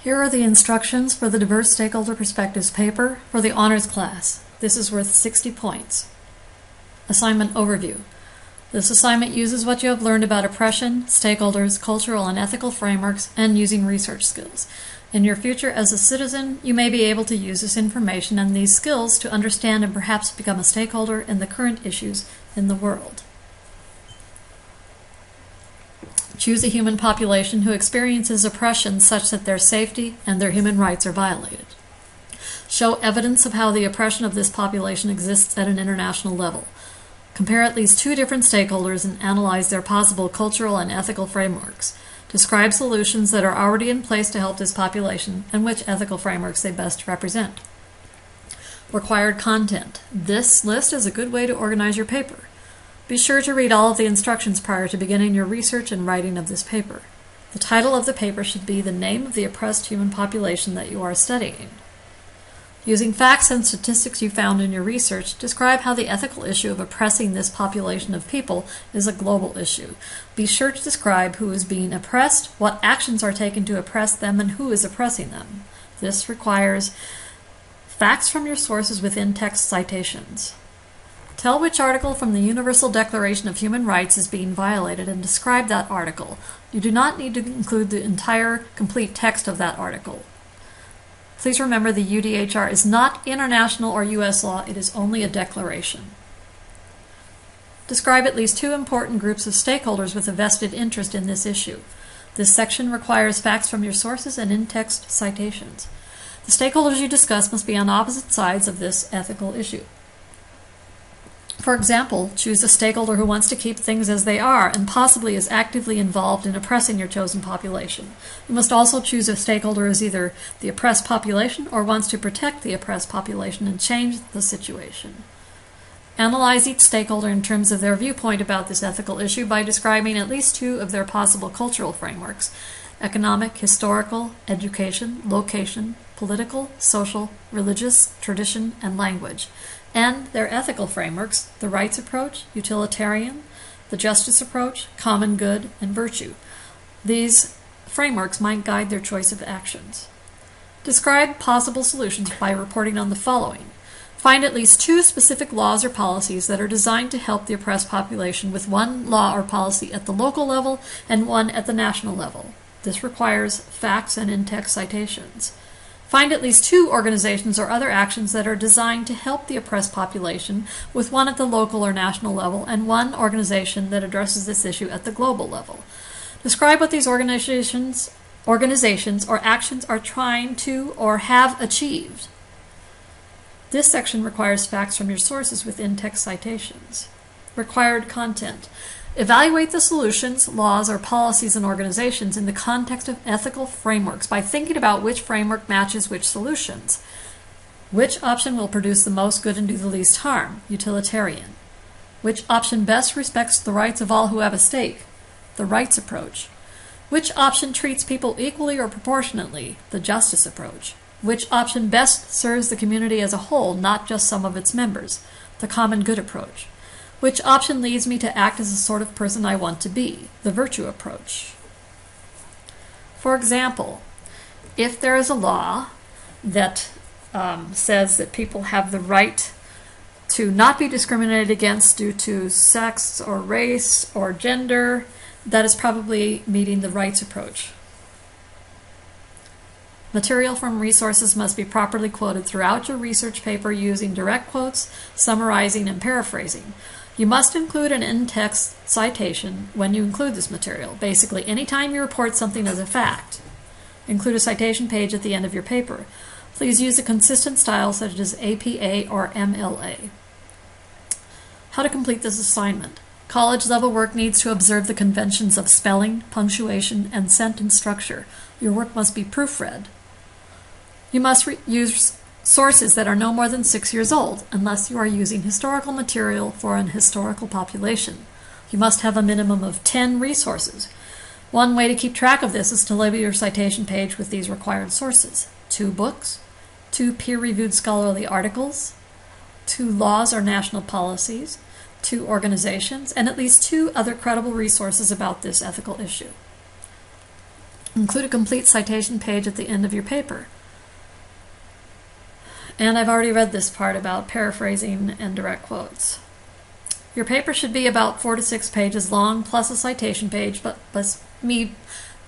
Here are the instructions for the Diverse Stakeholder Perspectives paper for the honors class. This is worth 60 points. Assignment overview. This assignment uses what you have learned about oppression, stakeholders, cultural and ethical frameworks, and using research skills. In your future as a citizen, you may be able to use this information and these skills to understand and perhaps become a stakeholder in the current issues in the world. Choose a human population who experiences oppression such that their safety and their human rights are violated. Show evidence of how the oppression of this population exists at an international level. Compare at least 2 different stakeholders and analyze their possible cultural and ethical frameworks. Describe solutions that are already in place to help this population and which ethical frameworks they best represent. Required content. This list is a good way to organize your paper. Be sure to read all of the instructions prior to beginning your research and writing of this paper. The title of the paper should be the name of the oppressed human population that you are studying. Using facts and statistics you found in your research, describe how the ethical issue of oppressing this population of people is a global issue. Be sure to describe who is being oppressed, what actions are taken to oppress them, and who is oppressing them. This requires facts from your sources with in-text citations. Tell which article from the Universal Declaration of Human Rights is being violated and describe that article. You do not need to include the entire complete text of that article. Please remember the UDHR is not international or U.S. law, it is only a declaration. Describe at least 2 important groups of stakeholders with a vested interest in this issue. This section requires facts from your sources and in-text citations. The stakeholders you discuss must be on opposite sides of this ethical issue. For example, choose a stakeholder who wants to keep things as they are and possibly is actively involved in oppressing your chosen population. You must also choose a stakeholder who is either the oppressed population or wants to protect the oppressed population and change the situation. Analyze each stakeholder in terms of their viewpoint about this ethical issue by describing at least 2 of their possible cultural frameworks: economic, historical, education, location, political, social, religious, tradition, and language, and their ethical frameworks: the rights approach, utilitarian, the justice approach, common good, and virtue. These frameworks might guide their choice of actions. Describe possible solutions by reporting on the following. Find at least 2 specific laws or policies that are designed to help the oppressed population, with 1 law or policy at the local level and 1 at the national level. This requires facts and in-text citations. Find at least 2 organizations or other actions that are designed to help the oppressed population, with 1 at the local or national level and 1 organization that addresses this issue at the global level. Describe what these organizations or actions are trying to or have achieved. This section requires facts from your sources with in-text citations. Required content. Evaluate the solutions, laws, or policies and organizations in the context of ethical frameworks by thinking about which framework matches which solutions. Which option will produce the most good and do the least harm? Utilitarian. Which option best respects the rights of all who have a stake? The rights approach. Which option treats people equally or proportionately? The justice approach. Which option best serves the community as a whole, not just some of its members? The common good approach. Which option leads me to act as the sort of person I want to be? The virtue approach. For example, if there is a law that says that people have the right to not be discriminated against due to sex or race or gender, that is probably meeting the rights approach. Material from resources must be properly quoted throughout your research paper using direct quotes, summarizing, and paraphrasing. You must include an in-text citation when you include this material. Basically, anytime you report something as a fact, include a citation page at the end of your paper. Please use a consistent style such as APA or MLA. How to complete this assignment. College-level work needs to observe the conventions of spelling, punctuation, and sentence structure. Your work must be proofread. You must use sources that are no more than 6 years old, unless you are using historical material for an historical population. You must have a minimum of 10 resources. One way to keep track of this is to label your citation page with these required sources: 2 books, 2 peer-reviewed scholarly articles, 2 laws or national policies, 2 organizations, and at least 2 other credible resources about this ethical issue. Include a complete citation page at the end of your paper. And I've already read this part about paraphrasing and direct quotes. Your paper should be about 4 to 6 pages long, plus a citation page, but must be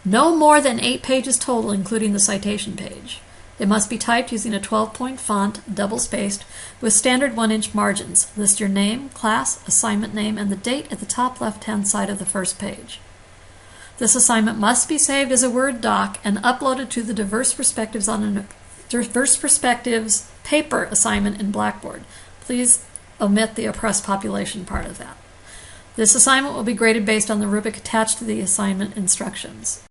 no more than 8 pages total, including the citation page. It must be typed using a 12-point font, double-spaced, with standard 1-inch margins. List your name, class, assignment name, and the date at the top left-hand side of the first page. This assignment must be saved as a Word doc and uploaded to the Diverse Perspectives paper assignment in Blackboard. Please omit the oppressed population part of that. This assignment will be graded based on the rubric attached to the assignment instructions.